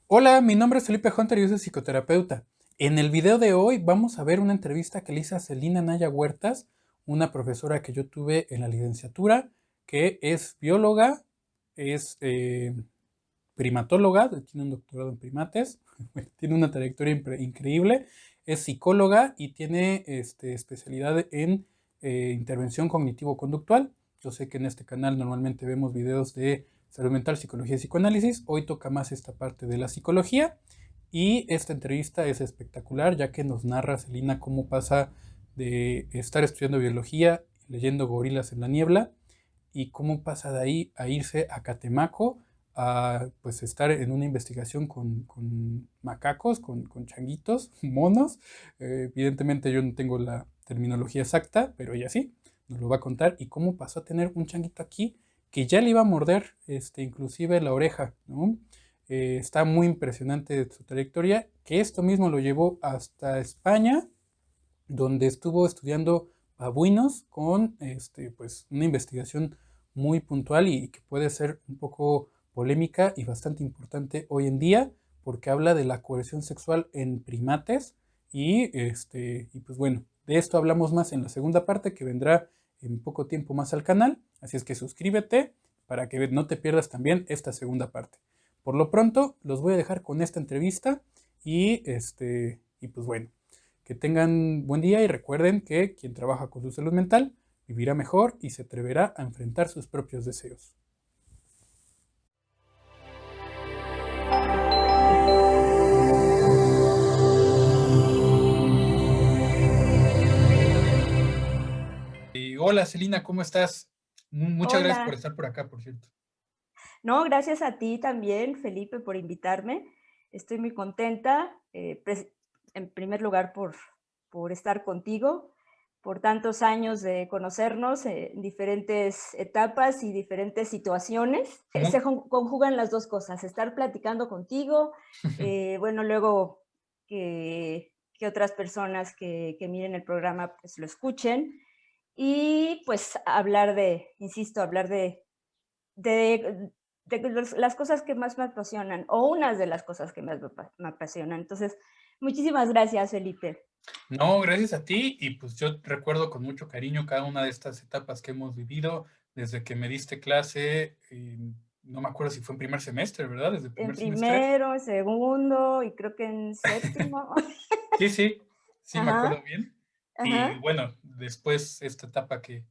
Hola, mi nombre es Felipe Hunter y yo soy psicoterapeuta. En el video de hoy vamos a ver una entrevista que le hice a Celina Naya Huertas, una profesora que yo tuve en la licenciatura, que es bióloga, es primatóloga, tiene un doctorado en primates, tiene una trayectoria increíble, es psicóloga y tiene especialidad en intervención cognitivo-conductual. Yo sé que en este canal normalmente vemos videos de salud mental, psicología y psicoanálisis. Hoy toca más esta parte de la psicología y esta entrevista es espectacular ya que nos narra Celina cómo pasa de estar estudiando biología, leyendo Gorilas en la Niebla, y cómo pasa de ahí a irse a Catemaco a pues estar en una investigación con macacos, con changuitos, monos. Evidentemente yo no tengo la terminología exacta, pero ella sí, nos lo va a contar. Y cómo pasó a tener un changuito aquí que ya le iba a morder, inclusive la oreja, ¿no? Está muy impresionante su trayectoria, que esto mismo lo llevó hasta España, donde estuvo estudiando babuinos con pues, una investigación muy puntual y que puede ser un poco polémica y bastante importante hoy en día, porque habla de la coerción sexual en primates y pues bueno, de esto hablamos más en la segunda parte que vendrá en poco tiempo más al canal, así es que suscríbete para que no te pierdas también esta segunda parte. Por lo pronto, los voy a dejar con esta entrevista y pues bueno, que tengan buen día y recuerden que quien trabaja con su salud mental vivirá mejor y se atreverá a enfrentar sus propios deseos. Y hola Celina, ¿cómo estás? Muchas gracias por Hola. estar por acá, por cierto. No, gracias a ti también, Felipe, por invitarme. Estoy muy contenta, en primer lugar, por estar contigo, por tantos años de conocernos en diferentes etapas y diferentes situaciones. Mu- Conjugan las dos cosas, estar platicando contigo, bueno, luego que otras personas que miren el programa pues lo escuchen y pues hablar insisto, hablar de, las cosas que más me apasionan, o unas de las cosas que más me apasionan. Entonces, muchísimas gracias, Felipe. No, gracias a ti y pues yo recuerdo con mucho cariño cada una de estas etapas que hemos vivido desde que me diste clase, no me acuerdo si fue en primer semestre, ¿verdad? Desde el En primer semestre. primero, en segundo y creo que en séptimo. Sí, sí, sí, me acuerdo Ajá, bien. Y ajá, bueno, después esta etapa que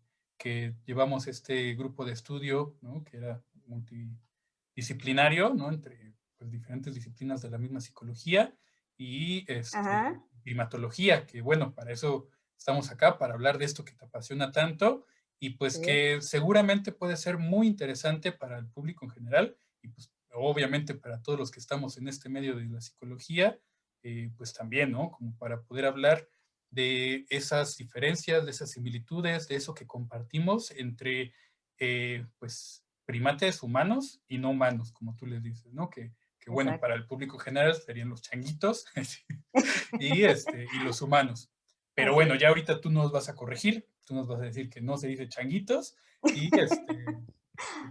llevamos este grupo de estudio, ¿no? Que era multidisciplinario, ¿no? Entre pues, diferentes disciplinas de la misma psicología y ajá, primatología, que bueno, para eso estamos acá, para hablar de esto que te apasiona tanto y pues sí, que seguramente puede ser muy interesante para el público en general y pues obviamente para todos los que estamos en este medio de la psicología, pues también, ¿no? Como para poder hablar de esas diferencias, de esas similitudes, de eso que compartimos entre, pues, primates humanos y no humanos, como tú les dices, ¿no? Que bueno, para exacto. el público general serían los changuitos y los humanos. Pero Así bueno, es. ya ahorita tú nos vas a corregir, tú nos vas a decir que no se dice changuitos y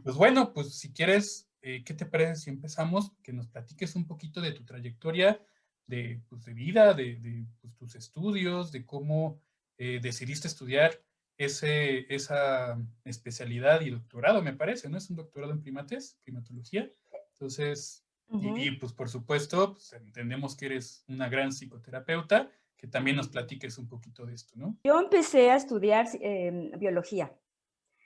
pues bueno, pues si quieres, ¿qué te parece si empezamos? Que nos platiques un poquito de tu trayectoria de, pues, de vida, de pues, tus estudios, de cómo decidiste estudiar esa especialidad y doctorado, me parece, ¿no? Es un doctorado en primates, primatología. Entonces, Ujú. pues por supuesto, pues, entendemos que eres una gran psicoterapeuta, que también nos platiques un poquito de esto, ¿no? Yo empecé a estudiar biología.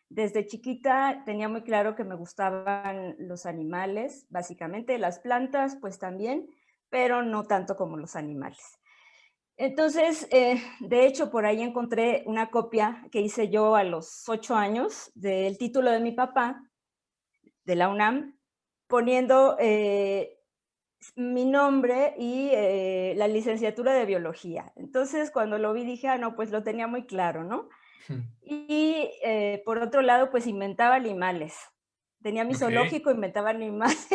Desde chiquita tenía muy claro que me gustaban los animales, básicamente las plantas, pues también, pero no tanto como los animales. Entonces, de hecho, por ahí encontré una copia que hice yo a los 8 años del título de mi papá, de la UNAM, poniendo mi nombre y la licenciatura de biología. Entonces, cuando lo vi, dije, ah, no, pues lo tenía muy claro, ¿no? Y por otro lado, pues inventaba animales. Tenía mi Ok. zoológico, inventaba animales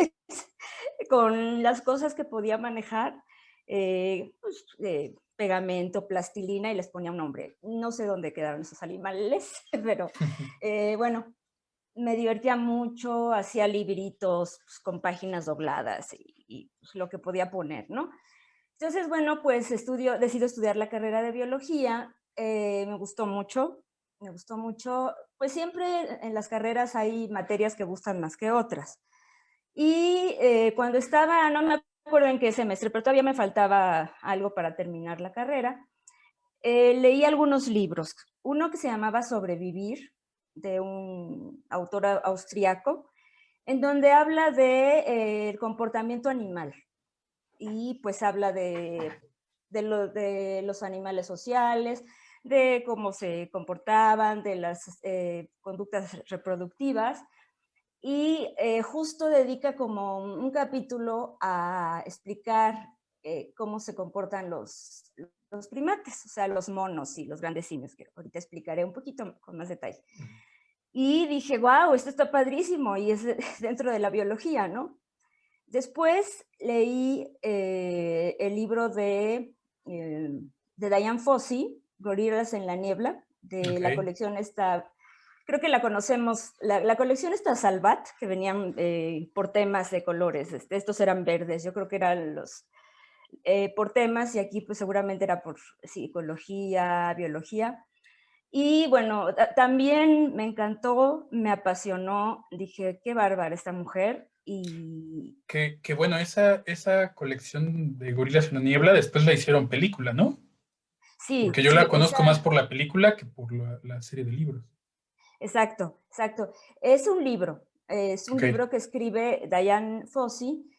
con las cosas que podía manejar, pues, pegamento, plastilina y les ponía un nombre. No sé dónde quedaron esos animales, pero bueno. me divertía mucho, hacía libritos pues, con páginas dobladas y pues, lo que podía poner, ¿no? Entonces, bueno, pues decido estudiar la carrera de biología, me gustó mucho, pues siempre en las carreras hay materias que gustan más que otras. Y cuando estaba, no me acuerdo en qué semestre, pero todavía me faltaba algo para terminar la carrera, leí algunos libros. Uno que se llamaba Sobrevivir, de un autor austriaco, en donde habla de el comportamiento animal y pues habla de los animales sociales, de cómo se comportaban, de las conductas reproductivas y justo dedica como un capítulo a explicar cómo se comportan los primates, o sea, los monos y los grandes simios, que ahorita explicaré un poquito con más detalle. Y dije, wow, esto está padrísimo y es dentro de la biología, ¿no? Después leí el libro de Diane Fossey, Gorilas en la niebla, de la Ok. colección esta, creo que la conocemos, la colección esta Salvat, que venían por temas de colores, estos eran verdes, yo creo que eran los por temas y aquí pues seguramente era por psicología, biología. Y bueno, también me encantó, me apasionó, dije, qué bárbara esta mujer. Y Que bueno, esa colección de Gorilas en la Niebla después la hicieron película, ¿no? sí, Porque yo la sí, conozco más por la película que por la serie de libros. exacto, exacto. Es un Ok, libro que escribe Diane Fossey,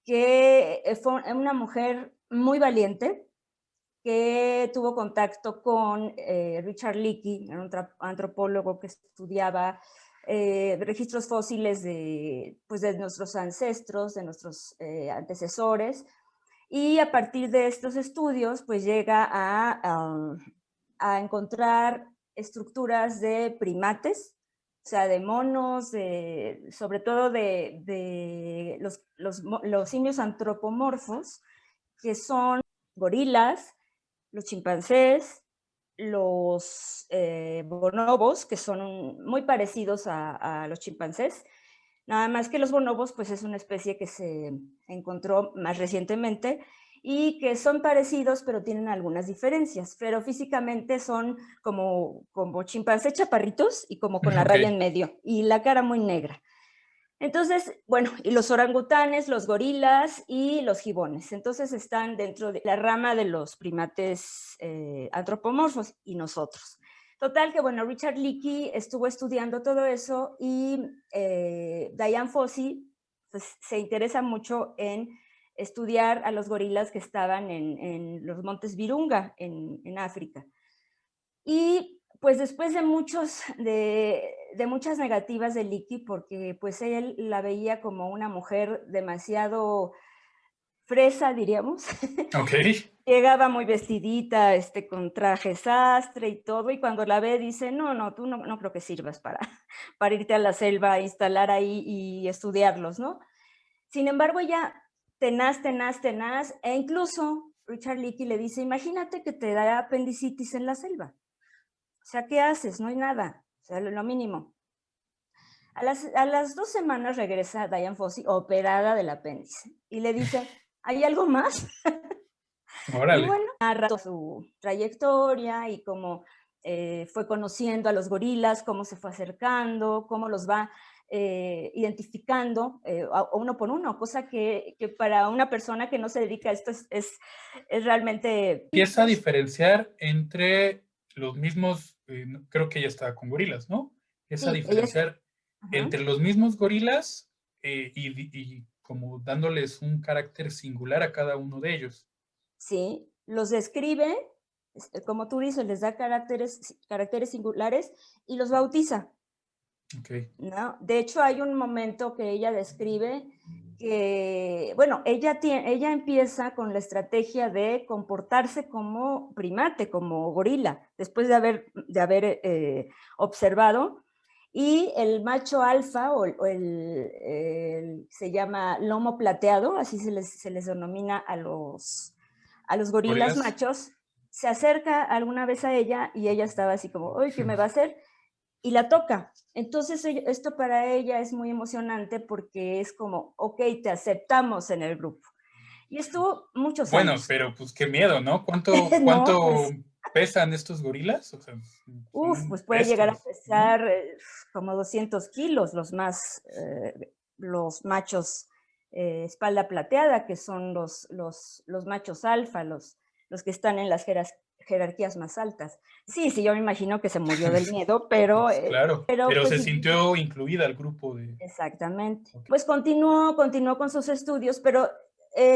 que fue una mujer muy valiente, que tuvo contacto con Richard Leakey, era un antropólogo que estudiaba registros fósiles pues de nuestros ancestros, de nuestros antecesores, y a partir de estos estudios, pues llega a encontrar estructuras de primates, o sea, de monos, sobre todo de los simios antropomorfos, que son gorilas, los chimpancés, los bonobos, que son muy parecidos a los chimpancés, nada más que los bonobos, pues es una especie que se encontró más recientemente y que son parecidos, pero tienen algunas diferencias. Pero físicamente son como chimpancé chaparritos y como con la ok. raya en medio y la cara muy negra. Entonces, bueno, y los orangutanes, los gorilas y los gibones. Entonces están dentro de la rama de los primates antropomorfos y nosotros. Total que, bueno, Richard Leakey estuvo estudiando todo eso y Diane Fossey pues, se interesa mucho en estudiar a los gorilas que estaban en los montes Virunga, en África. Y pues después de muchas negativas de Licky, porque pues él la veía como una mujer demasiado fresa, diríamos. Ok. Llegaba muy vestidita, con traje sastre y todo, y cuando la ve dice, no, no, tú no creo que sirvas para irte a la selva a instalar ahí y estudiarlos, ¿no? Sin embargo, ella tenaz, tenaz, tenaz, e incluso Richard Leakey le dice, imagínate que te da apendicitis en la selva. O sea, ¿qué haces? No hay nada, o sea, lo mínimo. A las 2 semanas regresa Diane Fossey operada del apéndice y le dice, ¿hay algo más? Y Órale. bueno, narra su trayectoria y cómo fue conociendo a los gorilas, cómo se fue acercando, cómo los va identificando uno por uno, cosa que para una persona que no se dedica a esto es realmente... Empieza a diferenciar entre los mismos, creo que ella estaba con gorilas, ¿no? Empieza a Sí, ella es... diferenciar Ajá. entre los mismos gorilas y como dándoles un carácter singular a cada uno de ellos. Sí, los describe, como tú dices, les da caracteres singulares y los bautiza, Ok. ¿no? De hecho, hay un momento que ella describe que, bueno, ella empieza con la estrategia de comportarse como primate, como gorila, después de haber observado, y el macho alfa, se llama lomo plateado, así se les denomina a los gorilas Gorilas. machos, se acerca alguna vez a ella y ella estaba así como, uy, ¿qué me va a hacer? y la toca. Entonces esto para ella es muy emocionante porque es como, ok, te aceptamos en el grupo. Y estuvo muchos Bueno, años. pero pues qué miedo, ¿no? ¿Cuánto No, pues, pesan estos gorilas? O sea, son pues puede llegar a bestias, ¿no? pesar como 200 kilos los machos espalda plateada, que son los machos alfa, los que están en las jerarquías más altas. Sí, sí, yo me imagino que se murió del miedo, Pues claro, pero pero pues se sí, sintió incluida al grupo de... exactamente. Ok. Pues continuó con sus estudios, pero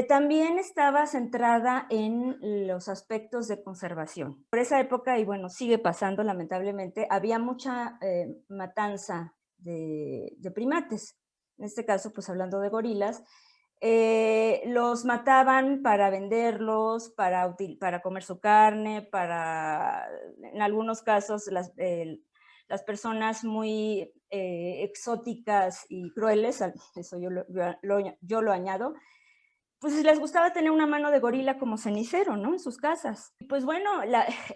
también estaba centrada en los aspectos de conservación. Por esa época, y bueno, sigue pasando lamentablemente, había mucha matanza de primates. En este caso, pues hablando de gorilas, los mataban para venderlos, para comer su carne, en algunos casos, las personas muy exóticas y crueles, eso yo lo añado, pues les gustaba tener una mano de gorila como cenicero, ¿no? En sus casas. Pues bueno,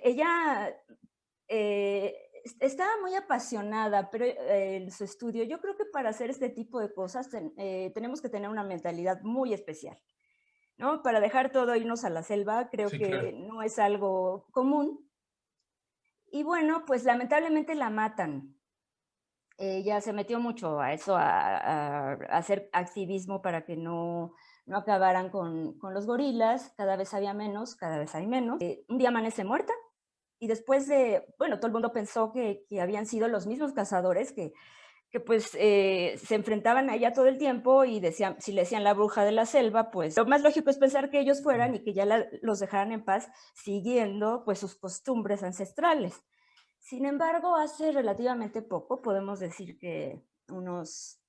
ella eh, estaba muy apasionada pero, en su estudio. Yo creo que para hacer este tipo de cosas tenemos que tener una mentalidad muy especial, ¿no? Para dejar todo e irnos a la selva, creo Sí, que claro. no es algo común. Y bueno, pues lamentablemente la matan. Ella se metió mucho a eso, a hacer activismo para que no acabaran con los gorilas, cada vez había menos, cada vez hay menos. Un día amanece muerta y después bueno, todo el mundo pensó que habían sido los mismos cazadores que pues se enfrentaban a ella todo el tiempo y decían, si le decían la bruja de la selva, pues lo más lógico es pensar que ellos fueran y que ya los dejaran en paz siguiendo pues sus costumbres ancestrales. Sin embargo, hace relativamente poco, podemos decir que unos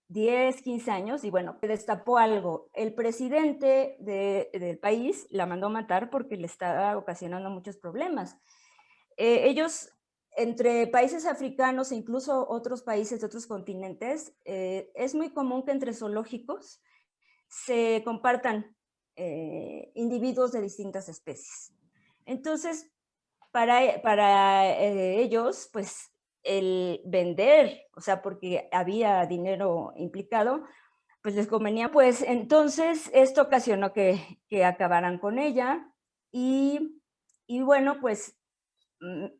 10, 15 años, y bueno, destapó algo. El presidente del país la mandó matar porque le estaba ocasionando muchos problemas. Ellos, entre países africanos e incluso otros países de otros continentes, es muy común que entre zoológicos se compartan individuos de distintas especies. Entonces, para ellos, pues el vender, o sea, porque había dinero implicado, pues les convenía. Pues entonces esto ocasionó que acabaran con ella y bueno, pues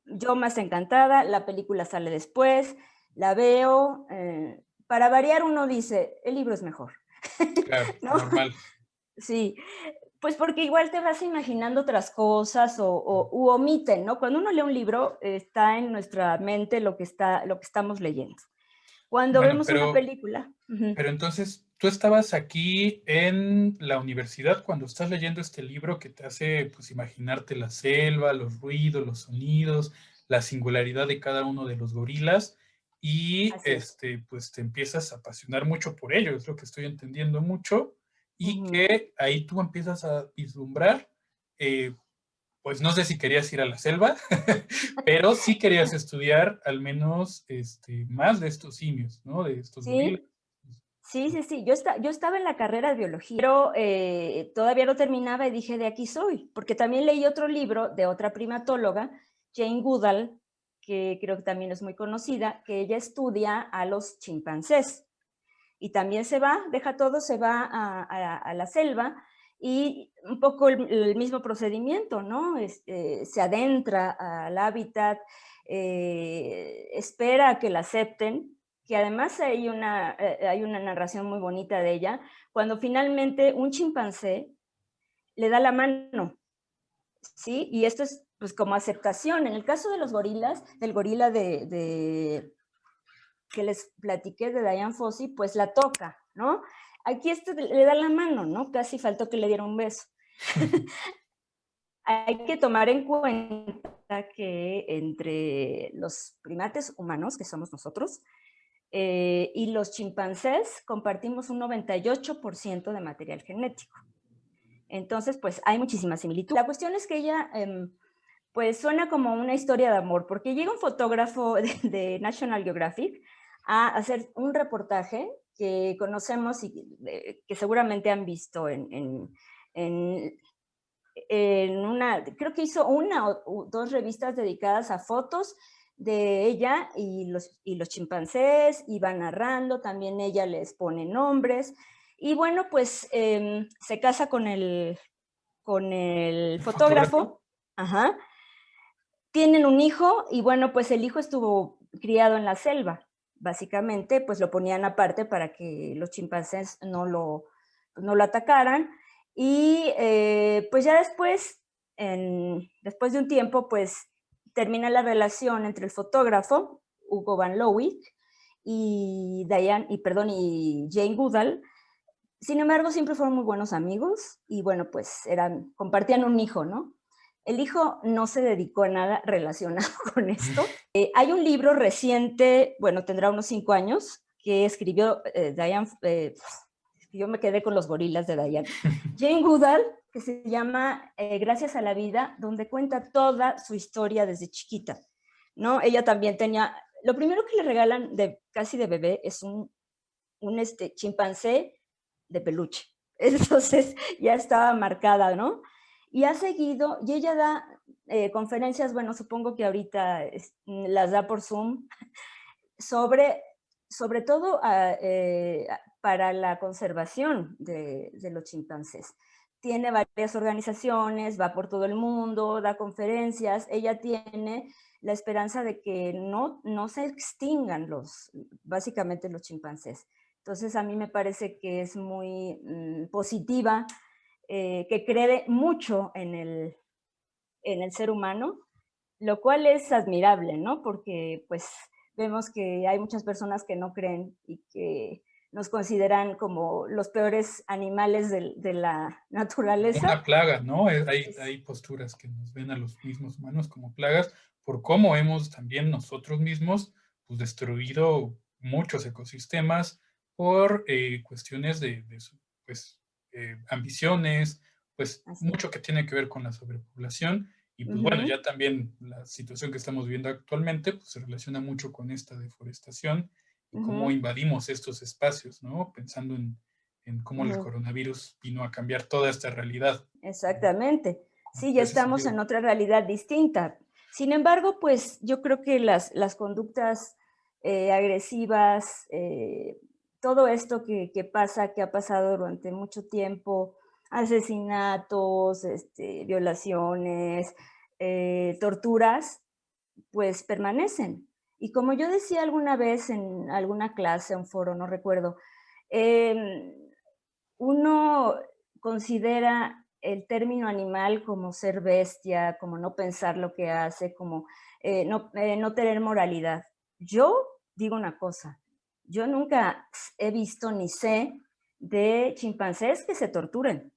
yo más encantada, la película sale después, la veo, para variar uno dice, el libro es mejor, Claro, ¿no? normal. Sí, pues porque igual te vas imaginando otras cosas u omiten, ¿no? Cuando uno lee un libro, está en nuestra mente lo que estamos leyendo. Cuando Bueno, vemos una película, ujú, pero entonces tú estabas aquí en la universidad cuando estás leyendo este libro que te hace pues imaginarte la selva, los ruidos, los sonidos, la singularidad de cada uno de los gorilas y así es. pues te empiezas a apasionar mucho por ello, es lo que estoy entendiendo mucho y Ujú. que ahí tú empiezas a vislumbrar, eh, pues no sé si querías ir a la selva, pero sí querías estudiar al menos más de estos simios, ¿no? De estos gorilas. Sí, sí. Yo estaba en la carrera de biología, pero todavía no terminaba y dije, de aquí soy, porque también leí otro libro de otra primatóloga, Jane Goodall, que creo que también es muy conocida, que ella estudia a los chimpancés. Y también se va, deja todo, se va a la selva y un poco el mismo procedimiento, ¿no? Se adentra al hábitat, espera a que la acepten, que además hay una narración muy bonita de ella, cuando finalmente un chimpancé le da la mano, ¿sí? Y esto es pues como aceptación. En el caso de los gorilas, del gorila que les platiqué de Diane Fossey, pues la toca, ¿no? Aquí le da la mano, ¿no? Casi faltó que le diera un beso. Hay que tomar en cuenta que entre los primates humanos, que somos nosotros, y los chimpancés compartimos un 98% de material genético. Entonces, pues hay muchísima similitud. La cuestión es que ella, pues suena como una historia de amor, porque llega un fotógrafo de National Geographic a hacer un reportaje que conocemos y que seguramente han visto en, creo que hizo una o dos revistas dedicadas a fotos de ella y los chimpancés, y va narrando, también ella les pone nombres, y bueno, pues se casa con el ¿El fotógrafo? fotógrafo, ajá, tienen un hijo y bueno, pues el hijo estuvo criado en la selva. Básicamente, pues lo ponían aparte para que los chimpancés no lo atacaran. Y pues ya después, después de un tiempo, pues termina la relación entre el fotógrafo, Hugo Van Lowick, y Jane Goodall. Sin embargo, siempre fueron muy buenos amigos y bueno, pues compartían un hijo, ¿no? El hijo no se dedicó a nada relacionado con esto. Hay un libro reciente, bueno, tendrá unos 5 años, que escribió Diane, yo me quedé con los gorilas de Diane, Jane Goodall, que se llama Gracias a la vida, donde cuenta toda su historia desde chiquita, ¿no? Ella también tenía, lo primero que le regalan casi de bebé es un chimpancé de peluche. Entonces ya estaba marcada, ¿no? Y ha seguido, y ella da conferencias, bueno, supongo que ahorita las da por Zoom, sobre, sobre todo para la conservación de los chimpancés. Tiene varias organizaciones, va por todo el mundo, da conferencias. Ella tiene la esperanza de que no se extingan básicamente los chimpancés. Entonces a mí me parece que es muy positiva, que cree mucho en el ser humano, lo cual es admirable, ¿no? Porque pues vemos que hay muchas personas que no creen y que nos consideran como los peores animales de la Como naturaleza. una plaga, ¿no? Es, Hay posturas que nos ven a los mismos humanos como plagas por cómo hemos también nosotros mismos pues, destruido muchos ecosistemas por cuestiones pues, ambiciones, pues así es. mucho que tiene que ver con la sobrepoblación y pues bueno, Ujú, ya también la situación que estamos viendo actualmente pues, se relaciona mucho con esta deforestación y cómo ujú, invadimos estos espacios, ¿no? Pensando en cómo el ujú. coronavirus vino a cambiar toda esta realidad. Exactamente. Sí, ya Por ese estamos sentido. en otra realidad distinta. Sin embargo, pues yo creo que las conductas agresivas, todo esto que ha pasado durante mucho tiempo, asesinatos, violaciones, torturas, pues permanecen. Y como yo decía alguna vez en alguna clase, un foro, no recuerdo, em, uno considera el término animal como ser bestia, como no pensar lo que hace, como no tener moralidad. Yo digo una cosa, yo nunca he visto ni sé de chimpancés que se torturen.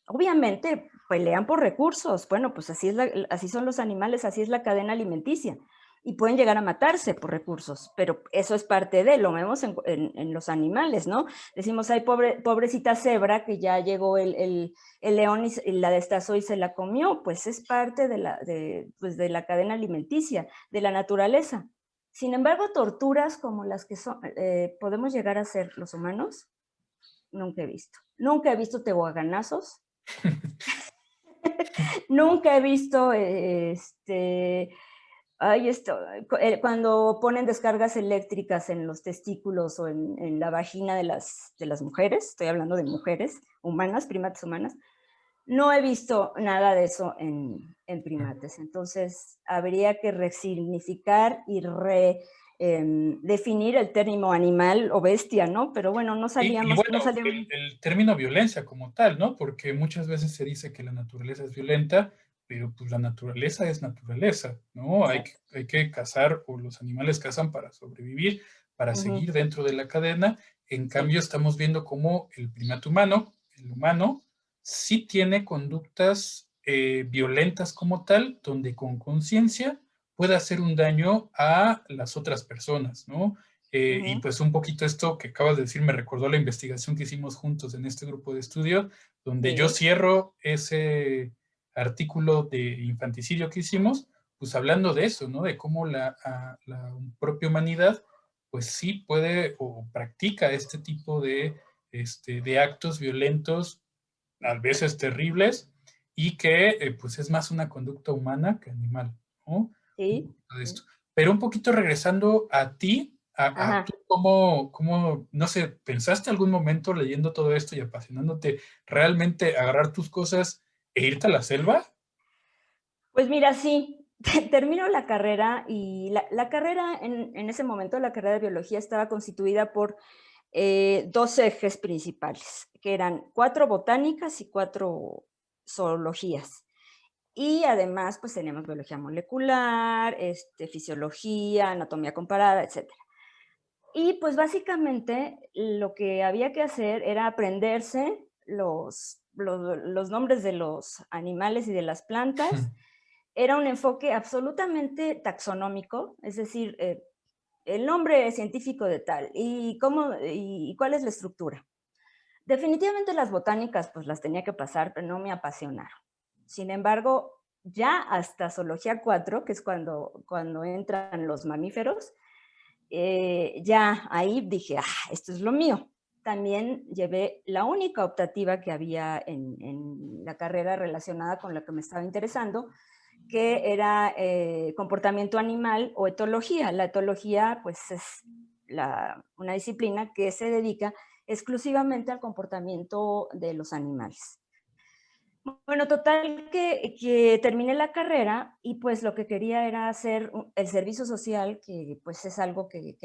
Obviamente pelean por recursos, bueno, pues así son los animales, así es la cadena alimenticia. Y pueden llegar a matarse por recursos, pero eso es parte de, lo vemos en los animales, ¿no? Decimos, ay, pobrecita cebra, que ya llegó el león y la destazó y se la comió, pues es parte pues de la cadena alimenticia, de la naturaleza. Sin embargo, torturas como las que podemos llegar a ser los humanos, nunca he visto. Nunca he visto tehuaganazos. Nunca he visto, cuando ponen descargas eléctricas en los testículos o en la vagina de las mujeres, estoy hablando de mujeres humanas, primates humanas, no he visto nada de eso en primates. Entonces, habría que resignificar y definir el término animal o bestia, ¿no? Pero bueno, Y bueno, no salíamos. el término violencia como tal, ¿no? Porque muchas veces se dice que la naturaleza es violenta, pero pues la naturaleza es naturaleza, ¿no? Exacto. Hay que cazar o los animales cazan para sobrevivir, para Ujú, seguir dentro de la cadena. En sí. cambio, estamos viendo cómo el primate humano, el humano, sí tiene conductas violentas como tal, donde con conciencia puede hacer un daño a las otras personas, ¿no? Y Ujú, pues un poquito esto que acabas de decir me recordó la investigación que hicimos juntos en este grupo de estudio, donde yo sí. cierro ese artículo de infanticidio que hicimos, pues hablando de eso, ¿no? De cómo la propia humanidad, pues sí puede o practica este tipo de actos violentos, a veces terribles, y que pues es más una conducta humana que animal, ¿no? Un Sí, poquito de sí. esto. Pero un poquito regresando a ti, a Ajá. tú no sé, ¿pensaste algún momento leyendo todo esto y apasionándote realmente agarrar tus cosas e irte a la selva? Pues mira, sí, termino la carrera y la carrera en ese momento, la carrera de biología estaba constituida por 2 ejes principales, que eran 4 botánicas y 4 zoologías. Y además, pues teníamos biología molecular, fisiología, anatomía comparada, etcétera. Y pues básicamente lo que había que hacer era aprenderse los nombres de los animales y de las plantas. Era un enfoque absolutamente taxonómico, es decir, el nombre científico de tal y cuál es la estructura. Definitivamente las botánicas pues las tenía que pasar, pero no me apasionaron. Sin embargo, ya hasta zoología 4, que es cuando entran los mamíferos, ya ahí dije, esto es lo mío. También llevé la única optativa que había en la carrera relacionada con la que me estaba interesando, que era comportamiento animal o etología. La etología, pues, es una disciplina que se dedica exclusivamente al comportamiento de los animales. Bueno, total que terminé la carrera y pues lo que quería era hacer el servicio social, que pues es algo que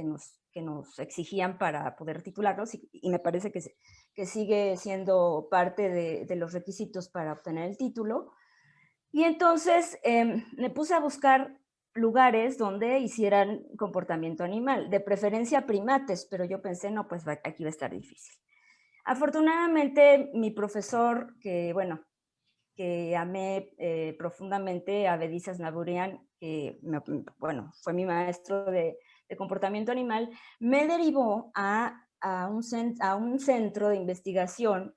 nos exigían para poder titularlos y me parece que sigue siendo parte de los requisitos para obtener el título. Y entonces me puse a buscar lugares donde hicieran comportamiento animal, de preferencia primates, pero yo pensé, no, pues aquí va a estar difícil. Afortunadamente, mi profesor, que amé profundamente, Abedis Aznavourian, bueno, fue mi maestro de comportamiento animal, me derivó a un centro de investigación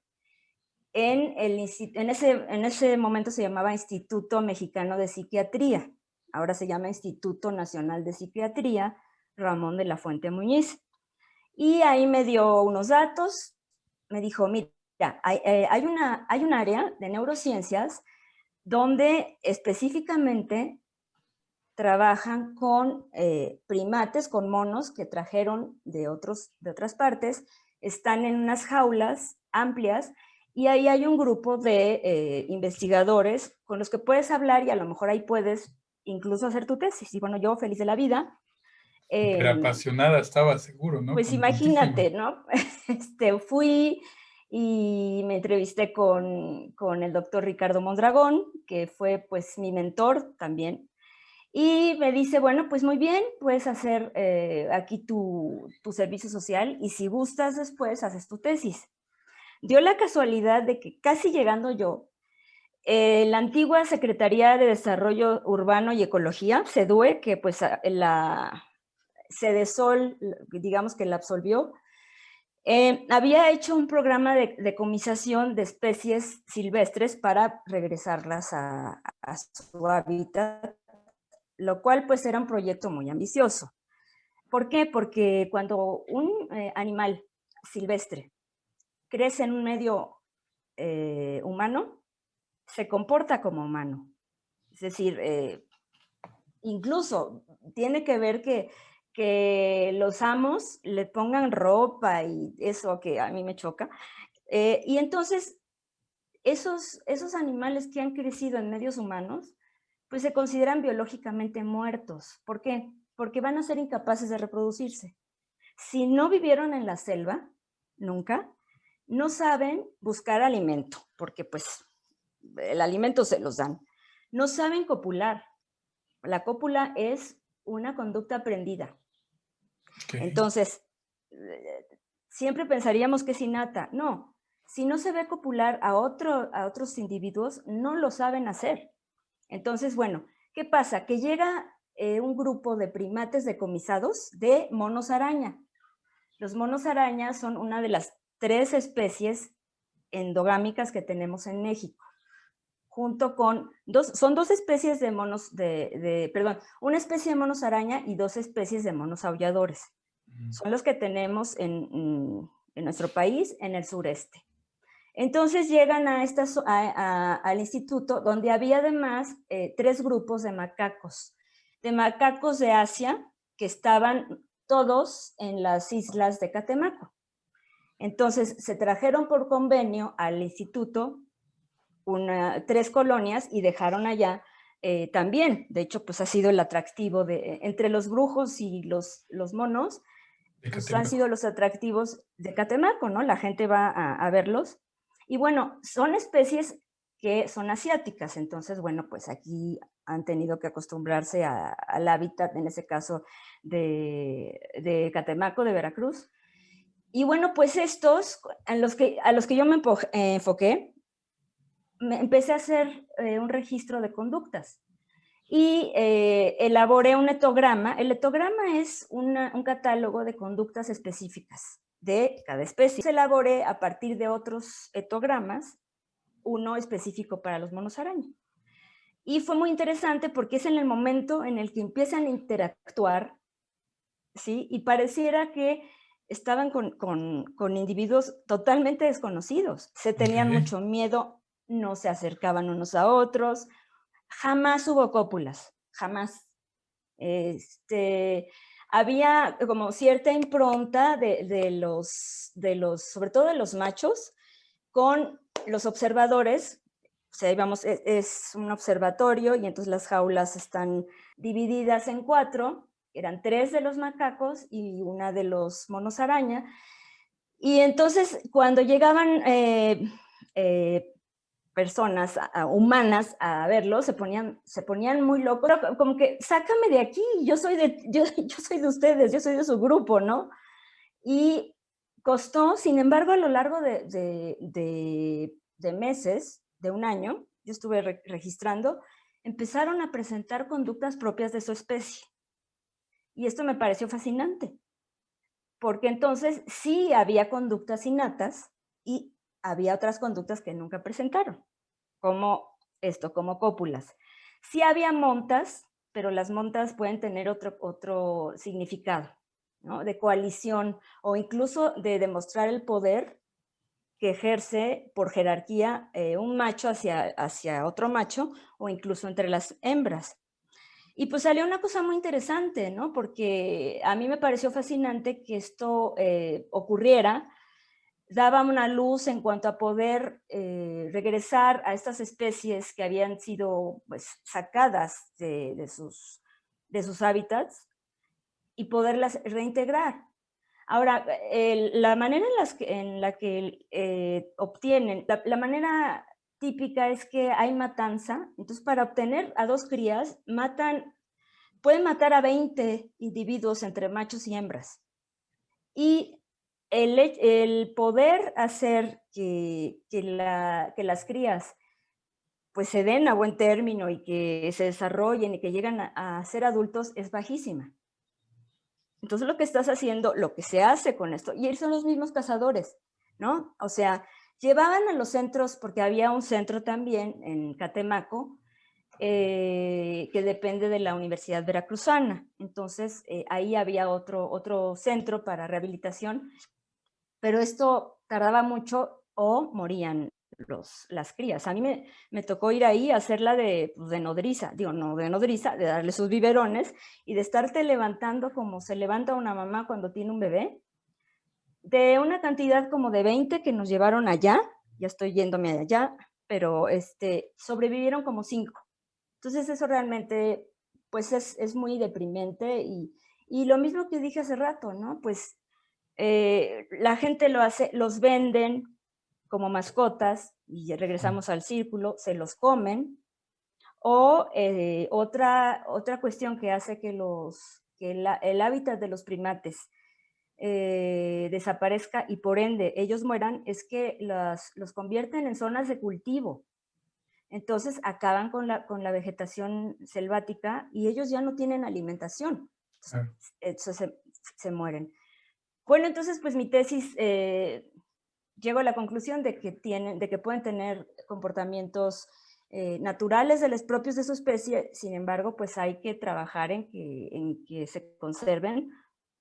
en ese momento se llamaba Instituto Mexicano de Psiquiatría, ahora se llama Instituto Nacional de Psiquiatría Ramón de la Fuente Muñiz. Y ahí me dio unos datos, me dijo, mira, hay un área de neurociencias donde específicamente trabajan con primates, con monos que trajeron de otras partes, están en unas jaulas amplias y ahí hay un grupo de investigadores con los que puedes hablar y a lo mejor ahí puedes incluso hacer tu tesis. Y bueno, yo feliz de la vida. Súper eh, apasionada estaba, seguro, ¿no? pues Contentísima. imagínate, ¿no? Fui y me entrevisté con el doctor Ricardo Mondragón, que fue pues mi mentor también. Y me dice, bueno, pues muy bien, puedes hacer aquí tu servicio social y si gustas después haces tu tesis. Dio la casualidad de que casi llegando yo, la antigua Secretaría de Desarrollo Urbano y Ecología, SEDUE, que pues la Sedesol, digamos que la absolvió, había hecho un programa de decomisación de especies silvestres para regresarlas a su hábitat, lo cual pues era un proyecto muy ambicioso. ¿Por qué? Porque cuando un animal silvestre crece en un medio humano, se comporta como humano. Es decir, incluso tiene que ver que los amos le pongan ropa y eso que a mí me choca. Y entonces, esos animales que han crecido en medios humanos, pues se consideran biológicamente muertos. ¿Por qué? Porque van a ser incapaces de reproducirse. Si no vivieron en la selva, nunca, no saben buscar alimento, porque pues el alimento se los dan. No saben copular. La cópula es una conducta aprendida. Ok. Entonces, siempre pensaríamos que es innata. No, si no se ve copular a otros individuos, no lo saben hacer. Entonces, bueno, ¿qué pasa? Que llega un grupo de primates decomisados de monos araña. Los monos araña son una de las 3 especies endogámicas que tenemos en México, junto con son 2 especies de monos perdón, una especie de monos araña y 2 especies de monos aulladores. Mm. Son los que tenemos en nuestro país, en el sureste. Entonces llegan al instituto donde había además 3 grupos de macacos. de macacos de Asia que estaban todos en las islas de Catemaco. Entonces se trajeron por convenio al instituto 3 colonias y dejaron allá también. De hecho, pues ha sido el atractivo entre los brujos y los monos, pues han sido los atractivos de Catemaco, ¿no? La gente va a verlos. Y bueno, son especies que son asiáticas, entonces, bueno, pues aquí han tenido que acostumbrarse al hábitat, en ese caso, de Catemaco, de Veracruz. Y bueno, pues estos, a los que yo me enfoqué, empecé a hacer un registro de conductas y elaboré un etograma. El etograma es un catálogo de conductas específicas de cada especie. Elaboré a partir de otros etogramas, uno específico para los monos araña. Y fue muy interesante porque es en el momento en el que empiezan a interactuar, ¿sí? Y pareciera que estaban con individuos totalmente desconocidos. Se tenían mucho miedo, no se acercaban unos a otros, jamás hubo cópulas, jamás. Había como cierta impronta de los, sobre todo de los machos, con los observadores. O sea, íbamos, es un observatorio y entonces las jaulas están divididas en 4, eran 3 de los macacos y una de los monos araña. Y entonces cuando llegaban personas humanas a verlo, se ponían muy locos, como que sácame de aquí, yo soy de ustedes, yo soy de su grupo, ¿no? Y costó, sin embargo, a lo largo de meses, de un año, yo estuve registrando, empezaron a presentar conductas propias de su especie. Y esto me pareció fascinante, porque entonces sí había conductas innatas y había otras conductas que nunca presentaron, como cópulas. Sí había montas, pero las montas pueden tener otro significado, ¿no? De coalición o incluso de demostrar el poder que ejerce por jerarquía un macho hacia otro macho o incluso entre las hembras. Y pues salió una cosa muy interesante, ¿no? Porque a mí me pareció fascinante que esto ocurriera, daba una luz en cuanto a poder regresar a estas especies que habían sido pues, sacadas de sus hábitats y poderlas reintegrar. Ahora, la manera en la que obtienen, la manera típica es que hay matanza. Entonces, para obtener a 2 crías, pueden matar a 20 individuos entre machos y hembras. Y el poder hacer que las crías pues se den a buen término y que se desarrollen y que lleguen a ser adultos es bajísima. Entonces lo que estás haciendo, lo que se hace con esto, y son los mismos cazadores, ¿no? O sea, llevaban a los centros, porque había un centro también en Catemaco, que depende de la Universidad Veracruzana. Entonces, ahí había otro centro para rehabilitación, pero esto tardaba mucho o morían las crías. A mí me tocó ir ahí a hacerla de nodriza, digo, no de nodriza, de darle sus biberones y de estarte levantando como se levanta una mamá cuando tiene un bebé, de una cantidad como de 20 que nos llevaron allá, ya estoy yéndome allá, pero sobrevivieron como 5. Entonces eso realmente pues es muy deprimente y lo mismo que dije hace rato, ¿no? Pues la gente lo hace, los venden como mascotas y regresamos al círculo, se los comen. O otra cuestión que hace que el hábitat de los primates desaparezca y por ende ellos mueran es que los convierten en zonas de cultivo. Entonces acaban con la vegetación selvática y ellos ya no tienen alimentación. Entonces, se mueren. Bueno, entonces pues mi tesis llego a la conclusión de que pueden tener comportamientos naturales de los propios de su especie, sin embargo, pues hay que trabajar en que se conserven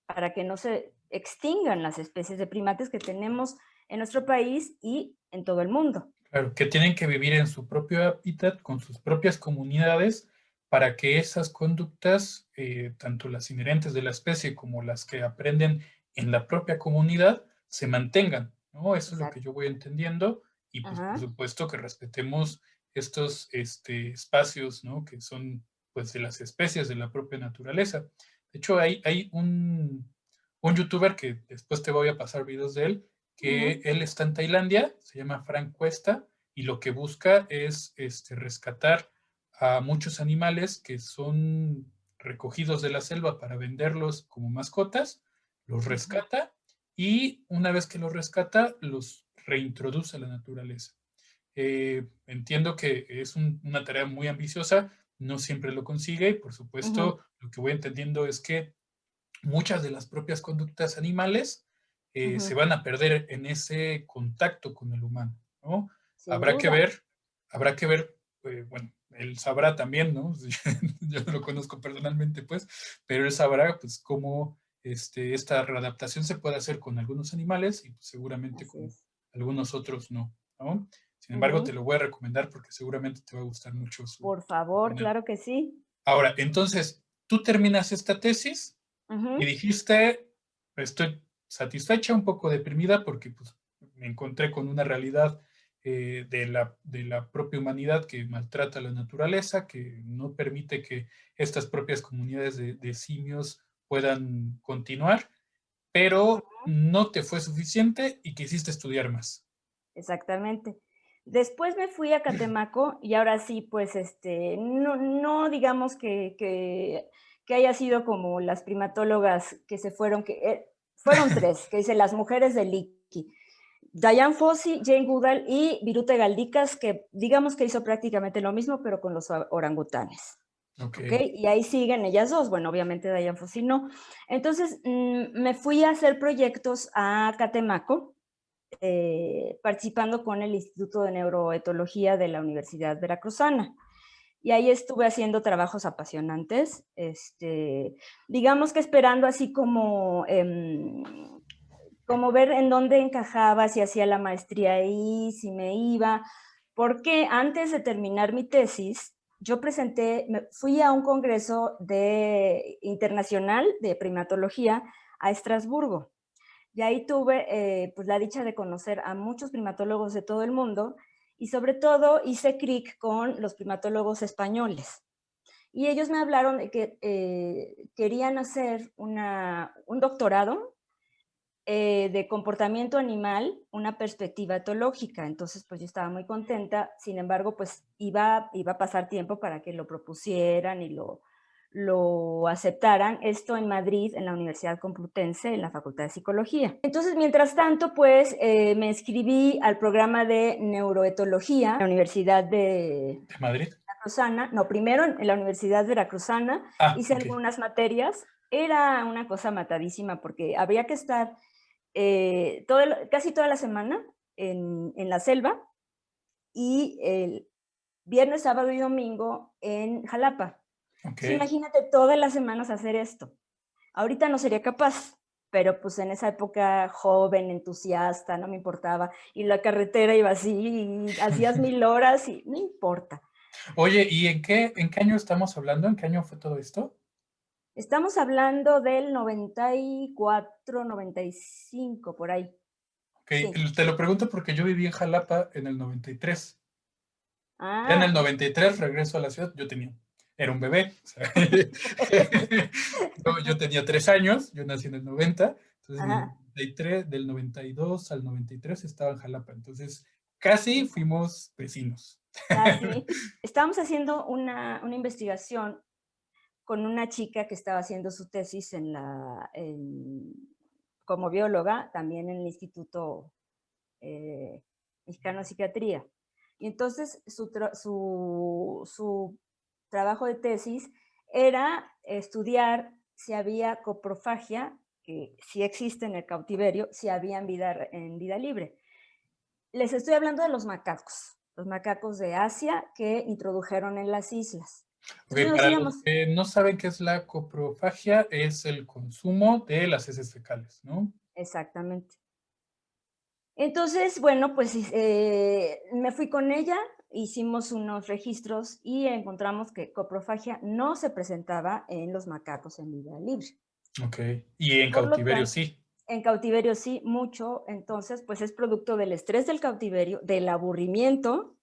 para que no se extingan las especies de primates que tenemos en nuestro país y en todo el mundo. Claro, que tienen que vivir en su propio hábitat, con sus propias comunidades, para que esas conductas, tanto las inherentes de la especie como las que aprenden en la propia comunidad, se mantengan, ¿no? Eso es lo que Exacto. yo voy entendiendo y pues por Ajá. supuesto que respetemos estos espacios, ¿no? Que son pues de las especies de la propia naturaleza. De hecho, hay un youtuber que después te voy a pasar videos de él, que Ujú. él está en Tailandia, se llama Frank Cuesta, y lo que busca es rescatar a muchos animales que son recogidos de la selva para venderlos como mascotas, los Ujú. rescata y una vez que los rescata, los reintroduce a la naturaleza. Entiendo que es una tarea muy ambiciosa, no siempre lo consigue y por Ujú. supuesto lo que voy entendiendo es que muchas de las propias conductas animales se Ujú. van a perder en ese contacto con el humano, ¿no? Sin Habrá que duda. ver, habrá que ver, bueno, él sabrá también, ¿no? Yo no lo conozco personalmente, pues, pero él sabrá, pues, cómo esta readaptación se puede hacer con algunos animales y pues, seguramente Así con es. algunos otros no, ¿no? Sin embargo, te Ujú. lo voy a recomendar porque seguramente te va a gustar mucho Por su favor, canal. claro que sí. Ahora, entonces, tú terminas esta tesis y Ujú. dijiste, estoy satisfecha, un poco deprimida porque pues, me encontré con una realidad de la propia humanidad que maltrata a la naturaleza, que no permite que estas propias comunidades de simios puedan continuar, pero Ujú. no te fue suficiente y quisiste estudiar más. Exactamente. Después me fui a Catemaco y ahora sí, pues, no digamos que haya sido como las primatólogas que se fueron, fueron 3, que dice las mujeres de Licky. Diane Fossey, Jane Goodall y Viruta Galdicas, que digamos que hizo prácticamente lo mismo, pero con los orangutanes. Ok, ¿Ok? Y ahí siguen ellas dos. Bueno, obviamente Diane Fossey no. Entonces, me fui a hacer proyectos a Catemaco, participando con el Instituto de Neuroetología de la Universidad Veracruzana. Y ahí estuve haciendo trabajos apasionantes, digamos que esperando así como ver en dónde encajaba, si hacía la maestría ahí, si me iba, porque antes de terminar mi tesis, yo fui a un congreso internacional de primatología a Estrasburgo. Y ahí tuve pues la dicha de conocer a muchos primatólogos de todo el mundo y sobre todo hice clic con los primatólogos españoles. Y ellos me hablaron de que querían hacer un doctorado de comportamiento animal, una perspectiva etológica. Entonces, pues yo estaba muy contenta. Sin embargo, pues iba a pasar tiempo para que lo propusieran y lo aceptaran. Esto en Madrid, en la Universidad Complutense, en la Facultad de Psicología. Entonces, mientras tanto, pues me inscribí al programa de neuroetología en la Universidad de ¿de Madrid? Veracruzana. No, primero en la Universidad Veracruzana Ah, hice ok, algunas materias. Era una cosa matadísima porque había que estar casi toda la semana en la selva y el viernes, sábado y domingo en Jalapa. ok. Entonces, imagínate todas las semanas hacer esto. Ahorita no sería capaz, pero pues en esa época joven, entusiasta, no me importaba. Y la carretera iba así, y hacías 1000 horas y no importa. Oye, ¿y en qué año estamos hablando? ¿En qué año fue todo esto? Estamos hablando del 94, 95, por ahí. Ok, Sí. te lo pregunto porque yo viví en Jalapa en el 93. Ya en el Ah, 93 regreso a la ciudad, era un bebé. O sea, yo tenía 3 años, yo nací en el 90, entonces ajá. del 92 al 93 estaba en Jalapa, entonces casi fuimos vecinos. Casi. Estábamos haciendo una investigación con una chica que estaba haciendo su tesis como bióloga, también en el Instituto eh, Mexicano de Psiquiatría. Y entonces su trabajo de tesis era estudiar si había coprofagia, que sí existe en el cautiverio, si había en vida libre. Les estoy hablando de los macacos de Asia que introdujeron en las islas. Ok, Entonces nos para los íbamos, que no saben qué es la coprofagia, es el consumo de las heces fecales, ¿no? exactamente. Entonces, bueno, pues me fui con ella, hicimos unos registros y encontramos que coprofagia no se presentaba en los macacos en vida libre. Ok. Y en Por lo cautiverio tanto, sí. en cautiverio sí, mucho. Entonces, pues es producto del estrés del cautiverio, del aburrimiento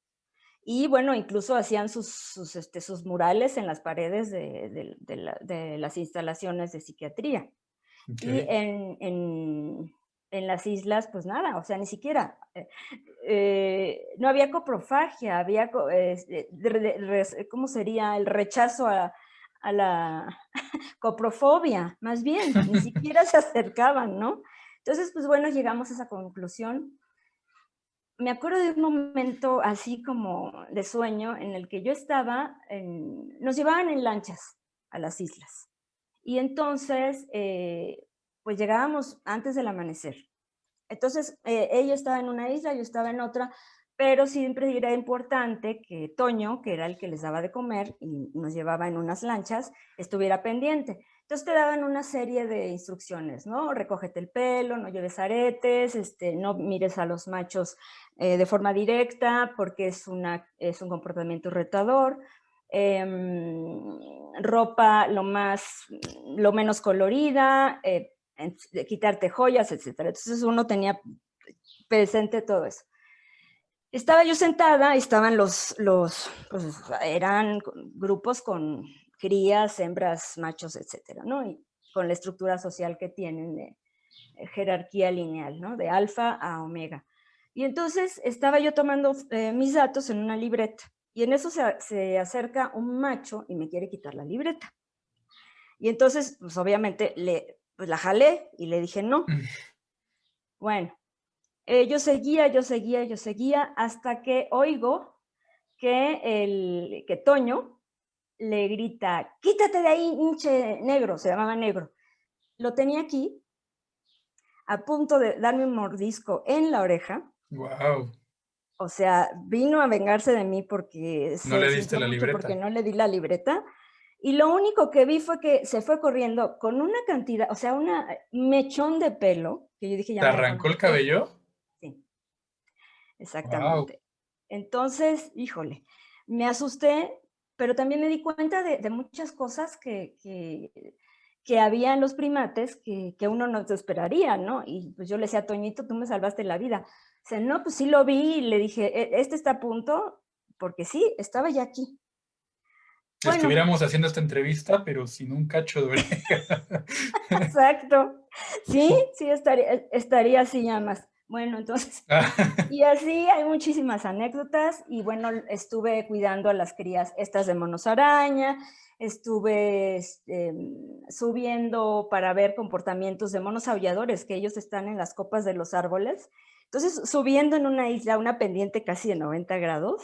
y bueno, incluso hacían sus murales en las paredes de las instalaciones de psiquiatría. Ok. Y en las islas, pues nada, o sea, ni siquiera, no había coprofagia, había, ¿cómo sería? El rechazo a la coprofobia, más bien, ni siquiera se acercaban, ¿no? Entonces, pues bueno, llegamos a esa conclusión. Me acuerdo de un momento así como de sueño en el que yo estaba, nos llevaban en lanchas a las islas. Y entonces, pues llegábamos antes del amanecer. Entonces, ella estaba en una isla, yo estaba en otra, pero siempre era importante que Toño, que era el que les daba de comer y nos llevaba en unas lanchas, estuviera pendiente. Entonces te daban una serie de instrucciones, ¿no? Recógete el pelo, no lleves aretes, no mires a los machos de forma directa porque es un comportamiento retador. Ropa lo menos colorida, de quitarte joyas, etcétera. Entonces uno tenía presente todo eso. Estaba yo sentada, estaban pues eran grupos con crías, hembras, machos, etcétera, ¿no? Y con la estructura social que tienen de jerarquía lineal, ¿no? De alfa a omega. Y entonces estaba yo tomando mis datos en una libreta y en eso se acerca un macho y me quiere quitar la libreta. Y entonces, pues obviamente, pues la jalé y le dije no. Bueno, yo seguía hasta que oigo que Toño le grita, quítate de ahí, hinche negro, se llamaba negro. Lo tenía aquí, a punto de darme un mordisco en la oreja. Wow. O sea, vino a vengarse de mí porque No se le diste sintió la mucho porque libreta. no le di la libreta. Y lo único que vi fue que se fue corriendo con una cantidad, o sea, un mechón de pelo, que yo dije, ya ¿Te me va a arrancó poner el feo. cabello? Sí, Wow. exactamente. Entonces, híjole, me asusté, pero también me di cuenta de muchas cosas que había en los primates que uno no se esperaría, ¿no? Y pues yo le decía a Toñito, tú me salvaste la vida. O sea, no, pues sí lo vi y le dije, Este está a punto, porque sí, estaba ya aquí. Bueno, Estuviéramos haciendo esta entrevista, pero sin un cacho de oreja. exacto. Sí, sí, estaría así ya más. Bueno, entonces, Ah, y así hay muchísimas anécdotas y bueno, estuve cuidando a las crías estas de monos araña, estuve subiendo para ver comportamientos de monos aulladores, que ellos están en las copas de los árboles. Entonces, subiendo en una isla, una pendiente casi de 90 grados,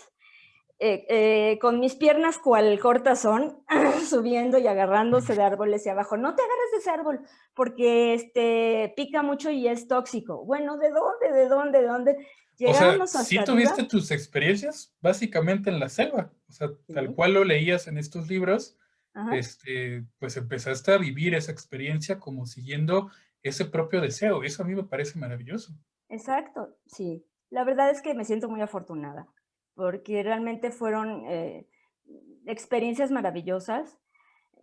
con mis piernas cual cortas son, subiendo y agarrándose de árboles y abajo. No te agarres de ese árbol porque pica mucho y es tóxico. Bueno, ¿de dónde? ¿De dónde? ¿De dónde? o sea, Llegábamos sí hasta arriba. tuviste tus experiencias básicamente en la selva. O sea, tal Sí, cual lo leías en estos libros, ajá, pues empezaste a vivir esa experiencia como siguiendo ese propio deseo. Eso a mí me parece maravilloso. exacto, sí. La verdad es que me siento muy afortunada porque realmente fueron experiencias maravillosas.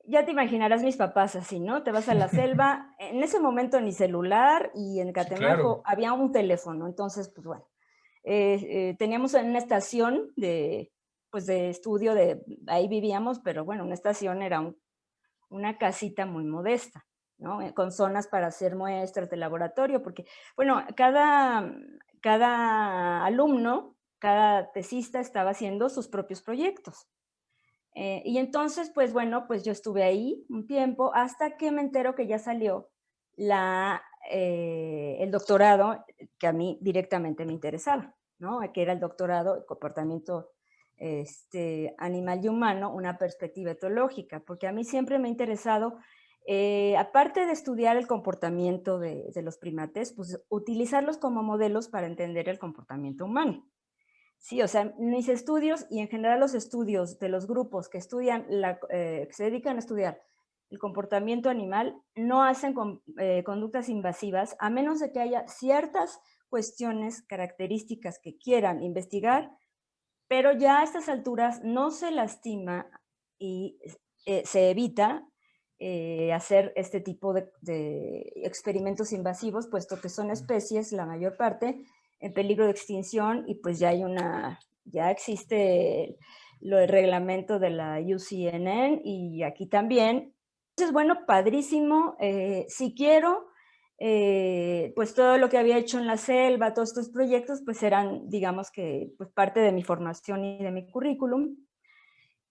Ya te imaginarás mis papás así, ¿no? Te vas a la selva, en ese momento ni celular y en Sí, claro. Catemaco había un teléfono, entonces, pues bueno, teníamos en una estación pues de estudio, ahí vivíamos, pero bueno, una estación era una casita muy modesta, ¿no? Con zonas para hacer muestras de laboratorio, porque, bueno, cada alumno, cada tesista estaba haciendo sus propios proyectos. Y entonces, pues bueno, pues yo estuve ahí un tiempo hasta que me entero que ya salió el doctorado que a mí directamente me interesaba, ¿no? Que era el doctorado en comportamiento animal y humano, una perspectiva etológica, porque a mí siempre me ha interesado, aparte de estudiar el comportamiento de los primates, pues utilizarlos como modelos para entender el comportamiento humano. Sí, o sea, mis estudios y en general los estudios de los grupos que estudian, que se dedican a estudiar el comportamiento animal, no hacen conductas invasivas a menos de que haya ciertas cuestiones, características que quieran investigar, pero ya a estas alturas no se lastima y se evita hacer este tipo de experimentos invasivos, puesto que son especies, la mayor parte, en peligro de extinción y pues ya existe el reglamento de la UCNN y aquí también. Entonces, bueno, padrísimo. Si quiero, pues todo lo que había hecho en la selva, todos estos proyectos, pues eran, digamos que, pues parte de mi formación y de mi currículum.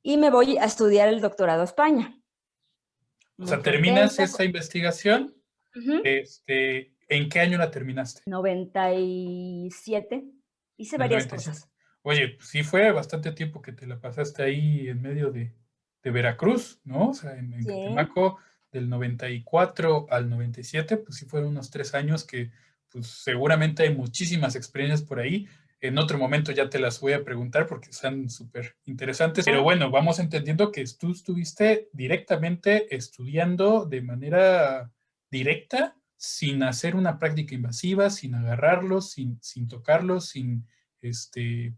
Y me voy a estudiar el doctorado a España. O Muy sea, terminas contenta. esa investigación, Ujú. ¿en qué año la terminaste? 97. Hice En el varias 97. cosas. Oye, pues sí fue bastante tiempo que te la pasaste ahí en medio de Veracruz, ¿no? O sea, en Sí. Catemaco, del 94 al 97, pues sí fueron unos 3 años que pues seguramente hay muchísimas experiencias por ahí. En otro momento ya te las voy a preguntar porque están súper interesantes. Pero bueno, vamos entendiendo que tú estuviste directamente estudiando de manera directa, sin hacer una práctica invasiva, sin agarrarlos, sin tocarlos, sin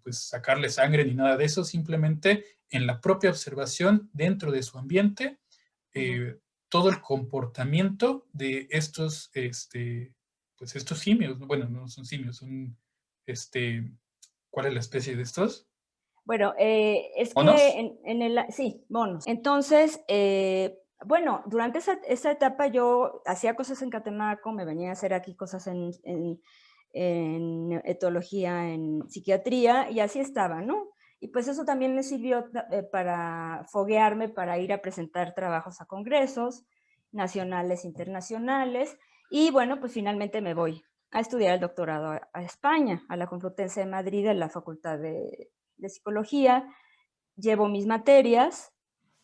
pues sacarle sangre ni nada de eso, simplemente en la propia observación dentro de su ambiente, Ujú. todo el comportamiento de pues estos simios. Bueno, no son simios, son, ¿cuál es la especie de estos? Bueno, es que ¿Monos? sí, monos. Entonces, bueno, durante esa etapa yo hacía cosas en Catemaco, me venía a hacer aquí cosas en etología, en psiquiatría, y así estaba, ¿no? Y pues eso también me sirvió para foguearme, para ir a presentar trabajos a congresos nacionales, internacionales, y bueno, pues finalmente me voy a estudiar el doctorado a España, a la Complutense de Madrid, en la Facultad de Psicología. Llevo mis materias,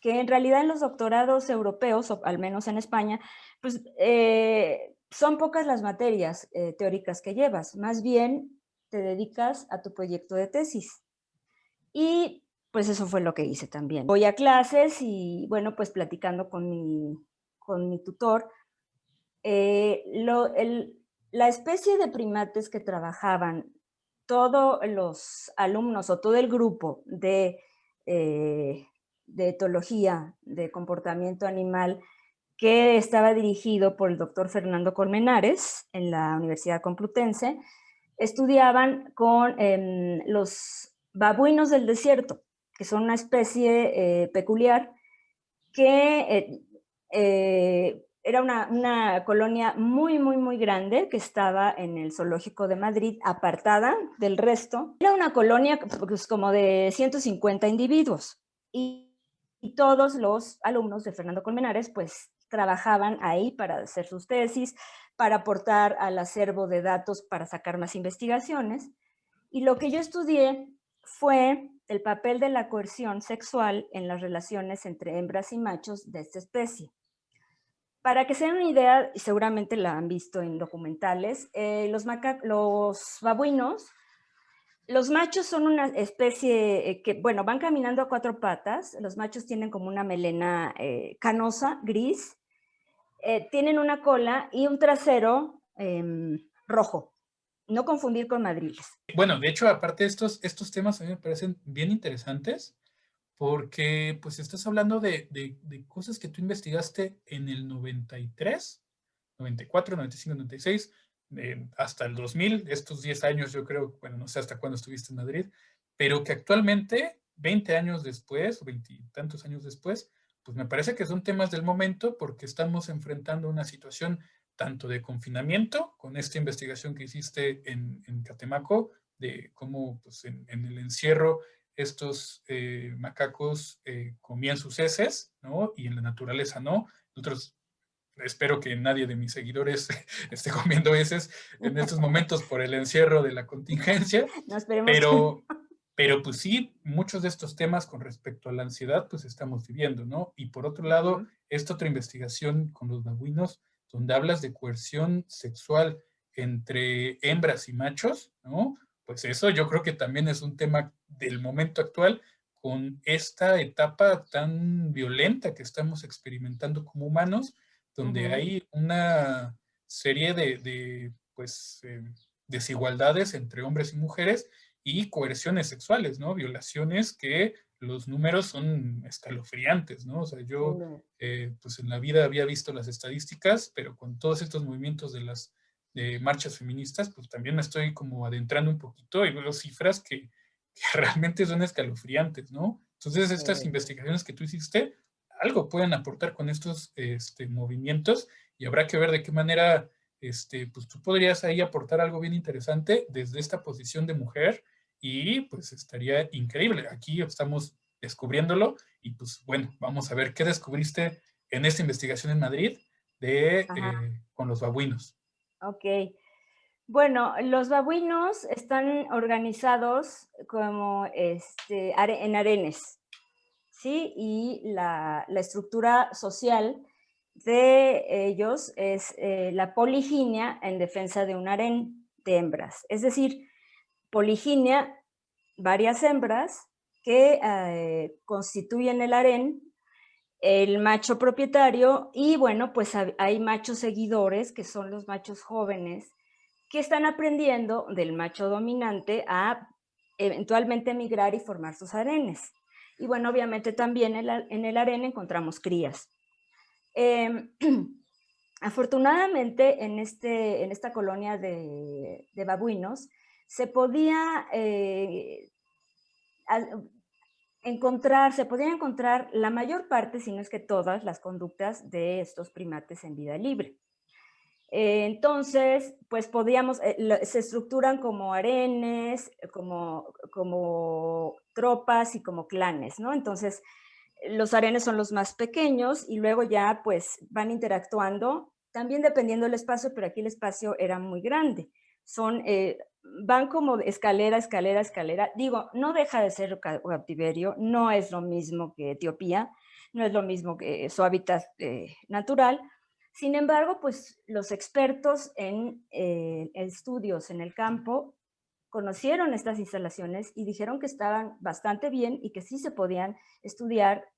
que en realidad en los doctorados europeos, o al menos en España, pues son pocas las materias teóricas que llevas, más bien te dedicas a tu proyecto de tesis. Y pues eso fue lo que hice también. Voy a clases y bueno, pues platicando con mi tutor, eh, lo, el, la especie de primates que trabajaban todos los alumnos o todo el grupo de etología, de comportamiento animal, que estaba dirigido por el doctor Fernando Colmenares en la Universidad Complutense, estudiaban con los babuinos del desierto, que son una especie peculiar que era una colonia muy, muy, muy grande que estaba en el zoológico de Madrid, apartada del resto. Era una colonia pues, como de 150 individuos y todos los alumnos de Fernando Colmenares pues trabajaban ahí para hacer sus tesis, para aportar al acervo de datos para sacar más investigaciones. Y lo que yo estudié fue el papel de la coerción sexual en las relaciones entre hembras y machos de esta especie. Para que se den una idea, y seguramente la han visto en documentales, los babuinos, los machos son una especie que, bueno, van caminando a cuatro patas, los machos tienen como una melena canosa, gris, tienen una cola y un trasero rojo, no confundir con madriles. Bueno, de hecho, aparte de estos temas a mí me parecen bien interesantes porque pues estás hablando de cosas que tú investigaste en el 93, 94, 95, 96, hasta el 2000, estos 10 años yo creo, bueno, no sé hasta cuándo estuviste en Madrid, pero que actualmente, 20 años después, o 20 y tantos años después, pues me parece que son temas del momento porque estamos enfrentando una situación tanto de confinamiento, con esta investigación que hiciste en Catemaco, de cómo pues, en el encierro estos macacos comían sus heces, ¿no? Y en la naturaleza no. Nosotros espero que nadie de mis seguidores esté comiendo heces en estos momentos por el encierro de la contingencia, No esperemos que no. pero, pero pues sí, muchos de estos temas con respecto a la ansiedad, pues estamos viviendo, ¿no? Y por otro lado, Ujú. esta otra investigación con los babuinos, donde hablas de coerción sexual entre hembras y machos, ¿no? Pues eso yo creo que también es un tema del momento actual con esta etapa tan violenta que estamos experimentando como humanos, donde Ujú. hay una serie pues, desigualdades entre hombres y mujeres y coerciones sexuales, ¿no? Violaciones que los números son escalofriantes, ¿no? O sea, yo pues en la vida había visto las estadísticas, pero con todos estos movimientos de las marchas feministas, pues también me estoy como adentrando un poquito y veo cifras que realmente son escalofriantes, ¿no? Entonces, estas investigaciones que tú hiciste, algo pueden aportar con estos movimientos y habrá que ver de qué manera pues tú podrías ahí aportar algo bien interesante desde esta posición de mujer y pues estaría increíble. Aquí estamos descubriéndolo y pues bueno, vamos a ver qué descubriste en esta investigación en Madrid con los babuinos. Ok. Bueno, los babuinos están organizados como en harenes, ¿sí? Y la estructura social de ellos es la poliginia en defensa de un harén de hembras. Es decir, poliginia, varias hembras que constituyen el harén, el macho propietario y bueno, pues hay machos seguidores que son los machos jóvenes que están aprendiendo del macho dominante a eventualmente migrar y formar sus harenes. Y bueno, obviamente también en el harén encontramos crías. Eh, Afortunadamente en esta colonia de babuinos se podía se podían encontrar la mayor parte, si no es que todas, las conductas de estos primates en vida libre. Entonces, pues podíamos, se estructuran como harenes, como tropas y como clanes, ¿no? Entonces, los harenes son los más pequeños y luego ya pues van interactuando, también dependiendo del espacio, pero aquí el espacio era muy grande. Van como escalera, escalera, escalera. Digo, no deja de ser cautiverio, no es lo mismo que Etiopía, no es lo mismo que su hábitat natural. Sin embargo, pues los expertos en estudios en el campo conocieron estas instalaciones y dijeron que estaban bastante bien y que sí se podían estudiar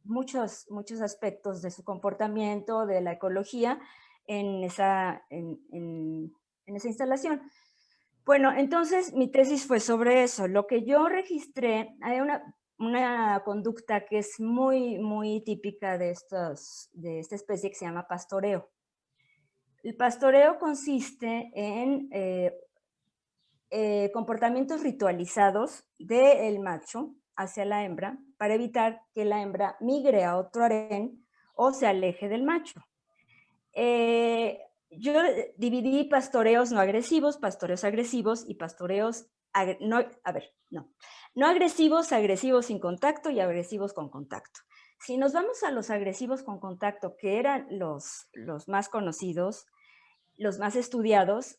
muchos aspectos de su comportamiento, de la ecología en esa instalación. Bueno, entonces mi tesis fue sobre eso. Lo que yo registré, hay una conducta que es muy, muy típica de esta especie que se llama pastoreo. El pastoreo consiste en comportamientos ritualizados del macho hacia la hembra para evitar que la hembra migre a otro harén o se aleje del macho. Yo dividí pastoreos no agresivos y pastoreos no agresivos, agresivos sin contacto y agresivos con contacto. Si nos vamos a los agresivos con contacto, que eran los más conocidos, los más estudiados,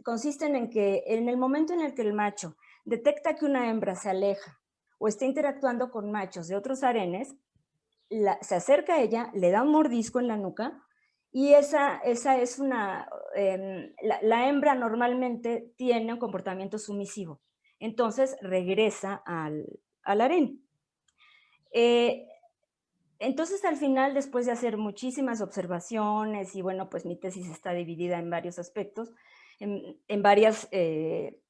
consisten en que en el momento en el que el macho detecta que una hembra se aleja o está interactuando con machos de otros harenes, se acerca a ella, le da un mordisco en la nuca y esa es la hembra normalmente tiene un comportamiento sumisivo, entonces regresa al harén. Entonces, al final, después de hacer muchísimas observaciones, y bueno, pues mi tesis está dividida en varios aspectos, en varias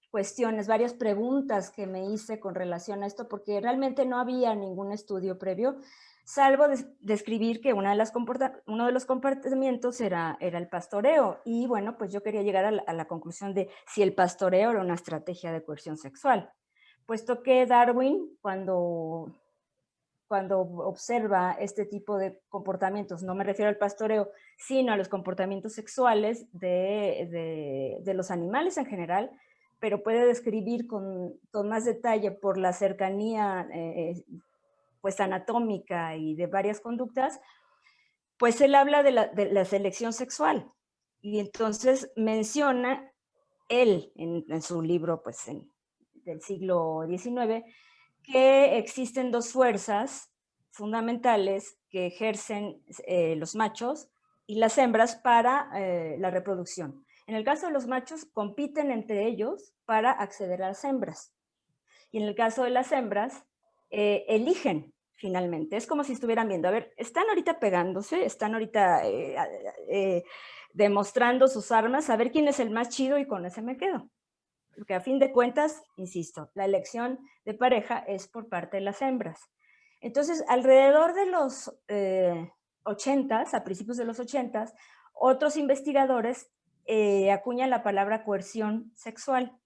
cuestiones, varias preguntas que me hice con relación a esto, porque realmente no había ningún estudio previo, salvo describir que uno de los comportamientos era el pastoreo. Y bueno, pues yo quería llegar a la conclusión de si el pastoreo era una estrategia de coerción sexual, puesto que Darwin, cuando observa este tipo de comportamientos, no me refiero al pastoreo, sino a los comportamientos sexuales de los animales en general, pero puede describir con más detalle por la cercanía pues anatómica y de varias conductas, pues él habla de la selección sexual. Y entonces menciona él en su libro pues del siglo XIX, que existen dos fuerzas fundamentales que ejercen los machos y las hembras para la reproducción. En el caso de los machos, compiten entre ellos para acceder a las hembras. Y en el caso de las hembras, eligen finalmente. Es como si estuvieran viendo, a ver, están ahorita pegándose, están ahorita demostrando sus armas, a ver quién es el más chido y con ese me quedo. Porque a fin de cuentas, insisto, la elección de pareja es por parte de las hembras. Entonces, alrededor de los 80s, a principios de los 80s, otros investigadores acuñan la palabra coerción sexual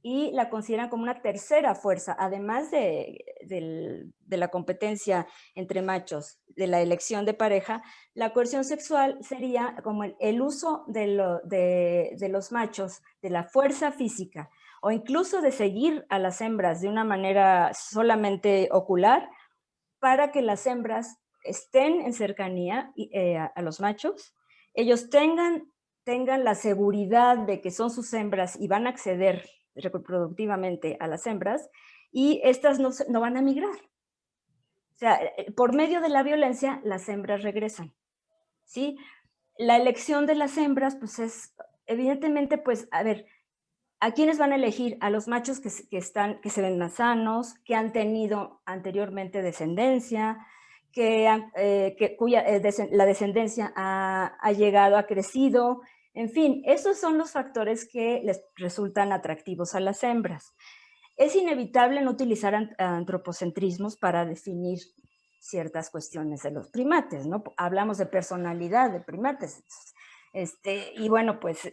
y la consideran como una tercera fuerza, además de la competencia entre machos, de la elección de pareja. La coerción sexual sería como el uso de los machos, de la fuerza física, o incluso de seguir a las hembras de una manera solamente ocular, para que las hembras estén en cercanía a los machos, ellos tengan la seguridad de que son sus hembras y van a acceder reproductivamente a las hembras, y estas no van a migrar. O sea, por medio de la violencia, las hembras regresan, ¿sí? La elección de las hembras, pues es, evidentemente, pues, a ver, ¿a quiénes van a elegir? A los machos que se ven más sanos, que han tenido anteriormente descendencia, cuya la descendencia ha llegado, ha crecido. En fin, esos son los factores que les resultan atractivos a las hembras. Es inevitable no utilizar antropocentrismos para definir ciertas cuestiones de los primates, ¿no? Hablamos de personalidad de primates. Y bueno, pues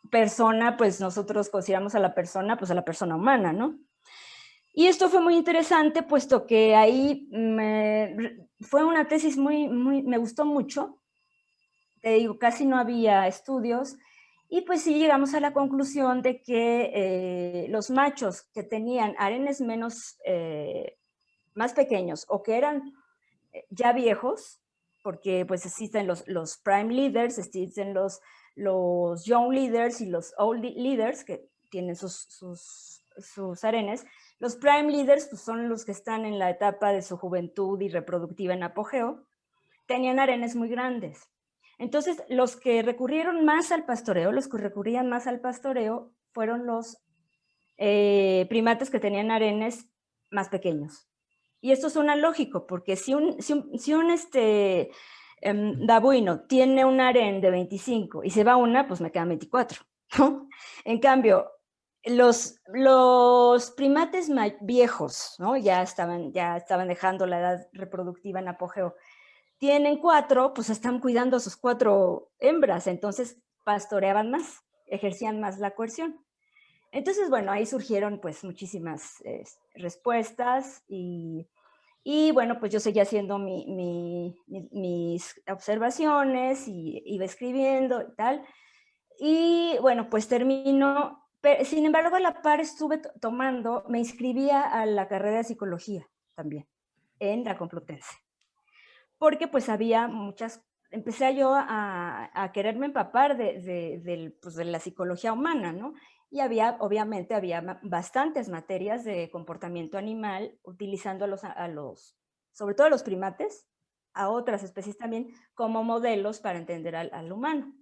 persona, pues nosotros consideramos a la persona, pues a la persona humana, ¿no? Y esto fue muy interesante, puesto que ahí fue una tesis me gustó mucho. Te digo, casi no había estudios, y pues sí llegamos a la conclusión de que los machos que tenían harenes más pequeños, o que eran ya viejos, porque pues existen los prime leaders, existen los young leaders y los old leaders que tienen sus harenes. Los prime leaders pues, son los que están en la etapa de su juventud y reproductiva en apogeo, tenían harenes muy grandes. Entonces, los que recurrían más al pastoreo fueron los primates que tenían harenes más pequeños. Y esto suena lógico, porque si un babuino tiene un harén de 25 y se va una, pues me quedan 24, ¿no? En cambio, los primates viejos, ¿no? Ya estaban dejando la edad reproductiva en apogeo, tienen 4, pues están cuidando a sus 4 hembras, entonces pastoreaban más, ejercían más la coerción. Entonces, bueno, ahí surgieron pues muchísimas respuestas, y bueno, pues yo seguía haciendo mis observaciones y iba escribiendo y tal. Y bueno, pues termino, sin embargo, a la par estuve me inscribía a la carrera de psicología también, en la Complutense. Porque pues había empecé yo a quererme empapar pues, de la psicología humana, ¿no? Y obviamente había bastantes materias de comportamiento animal, utilizando sobre todo a los primates, a otras especies también, como modelos para entender al humano.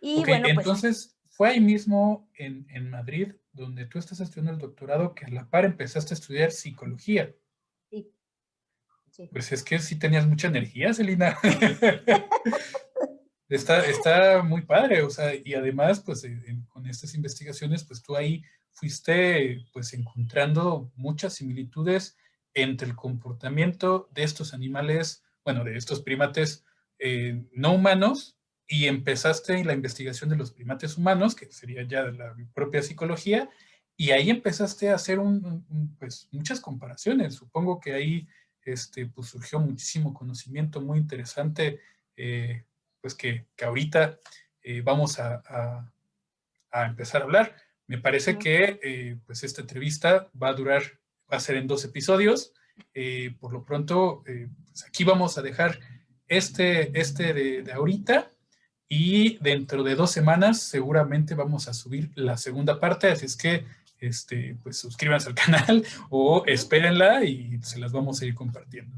Y Ok, bueno, pues entonces fue ahí mismo en Madrid, donde tú estás estudiando el doctorado, que a la par empezaste a estudiar psicología. sí, sí. Pues es que sí tenías mucha energía, Celina. Está muy padre, o sea, y además, pues con estas investigaciones, pues tú ahí fuiste, pues encontrando muchas similitudes entre el comportamiento de estos animales, bueno, de estos primates no humanos, y empezaste la investigación de los primates humanos, que sería ya de la propia psicología, y ahí empezaste a hacer pues, muchas comparaciones. Supongo que ahí pues, surgió muchísimo conocimiento muy interesante. Pues que ahorita vamos a empezar a hablar. Me parece que pues esta entrevista va a ser en 2 episodios. Por lo pronto, pues aquí vamos a dejar este de ahorita, y dentro de 2 semanas seguramente vamos a subir la segunda parte, así es que pues suscríbanse al canal o espérenla y se las vamos a ir compartiendo.